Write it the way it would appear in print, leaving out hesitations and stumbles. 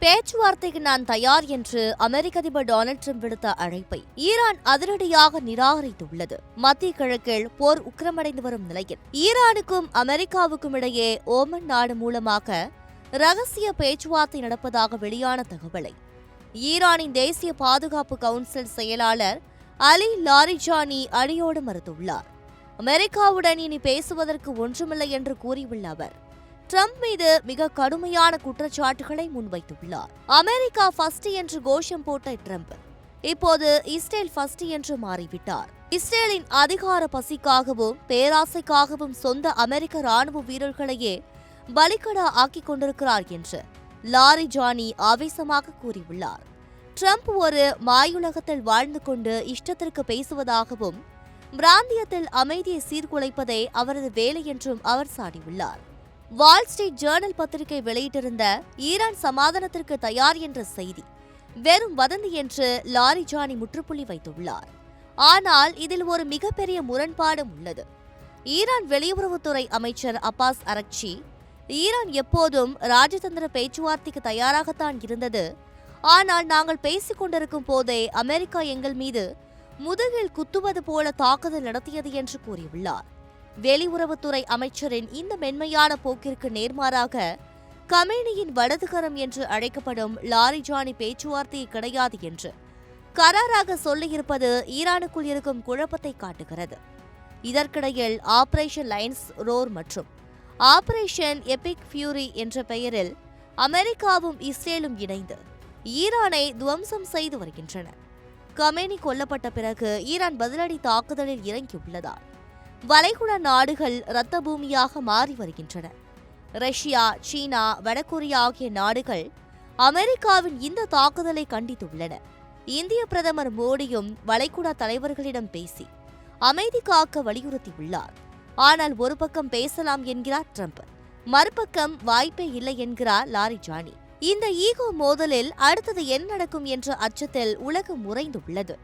பேச்சுவார்த்தைக்கு நான் தயார் என்று அமெரிக்க அதிபர் டொனால்டு டிரம்ப் விடுத்த அழைப்பை ஈரான் அதிரடியாக நிராகரித்துள்ளது. மத்திய கிழக்கில் போர் உக்கிரமடைந்து வரும் நிலையில் ஈரானுக்கும் அமெரிக்காவுக்கும் இடையே ஓமன் நாடு மூலமாக ரகசிய பேச்சுவார்த்தை நடப்பதாக வெளியான தகவலை ஈரானின் தேசிய பாதுகாப்பு கவுன்சில் செயலாளர் அலி லாரிஜானி அடியோடு மறுத்துள்ளார். அமெரிக்காவுடன் இனி பேசுவதற்கு ஒன்றுமில்லை என்று கூறியுள்ள அவர் ட்ரம்ப் மீது மிக கடுமையான குற்றச்சாட்டுகளை முன்வைத்துள்ளார். அமெரிக்கா ஃபர்ஸ்ட் என்று கோஷம் போட்ட ட்ரம்ப் இப்போது இஸ்ரேல் ஃபர்ஸ்ட் என்று மாறிவிட்டார். இஸ்ரேலின் அதிகார பசிக்காகவும் பேராசைக்காகவும் சொந்த அமெரிக்க ராணுவ வீரர்களையே பலிகடா ஆக்கிக் கொண்டிருக்கிறார் என்று லாரிஜானி ஆவேசமாக கூறியுள்ளார். ட்ரம்ப் ஒரு மாயுலகத்தில் வாழ்ந்து கொண்டு இஷ்டத்திற்கு பேசுவதாகவும் பிராந்தியத்தில் அமைதியை சீர்குலைப்பதே அவரது வேலை என்றும் அவர் சாடியுள்ளார். வால் ஸ்ட்ரீட் ஜேர்னல் பத்திரிகை வெளியிட்டிருந்த ஈரான் சமாதானத்திற்கு தயார் என்ற செய்தி வெறும் வதந்தி என்று லாரிஜானி முற்றுப்புள்ளி வைத்துள்ளார். ஆனால் இதில் ஒரு மிகப்பெரிய முரண்பாடும் உள்ளது. ஈரான் வெளியுறவுத்துறை அமைச்சர் அப்பாஸ் அரக்சி ஈரான் எப்போதும் ராஜதந்திர பேச்சுவார்த்தைக்கு தயாராகத்தான் இருந்தது, ஆனால் நாங்கள் பேசிக் கொண்டிருக்கும் போதே அமெரிக்கா எங்கள் மீது முதுகில் குத்துவது போல தாக்குதல் நடத்தியது என்று கூறியுள்ளார். வெளியுறவுத்துறை அமைச்சரின் இந்த மென்மையான போக்கிற்கு நேர்மாறாக கமேனியின் வலதுகரம் என்று அழைக்கப்படும் லாரிஜானி பேச்சுவார்த்தை கிடையாது என்று கராராக சொல்லியிருப்பது ஈரானுக்குள் இருக்கும் குழப்பத்தை காட்டுகிறது. இதற்கிடையில் ஆபரேஷன் லைன்ஸ் ரோர் மற்றும் ஆபரேஷன் எபிக் ஃபியூரி என்ற பெயரில் அமெரிக்காவும் இஸ்ரேலும் இணைந்து ஈரானை துவம்சம் செய்து வருகின்றன. கமேனி கொல்லப்பட்ட பிறகு ஈரான் பதிலடி தாக்குதலில் இறங்கியுள்ளதால் வளைகுடா நாடுகள் இரத்த பூமியாக மாறி வருகின்றன. ரஷ்யா, சீனா, வடகொரியா ஆகிய நாடுகள் அமெரிக்காவின் இந்த தாக்குதலை கண்டித்துள்ளன. இந்திய பிரதமர் மோடியும் வளைகுடா தலைவர்களிடம் பேசி அமைதி காக்க வலியுறுத்தியுள்ளார். ஆனால் ஒரு பக்கம் பேசலாம் என்கிறார் ட்ரம்ப், மறுபக்கம் வாய்ப்பே இல்லை என்கிறார் லாரிஜானி. இந்த ஈகோ மோதலில் அடுத்தது என்ன நடக்கும் என்ற அச்சத்தில் உலகம் உறைந்துள்ளது.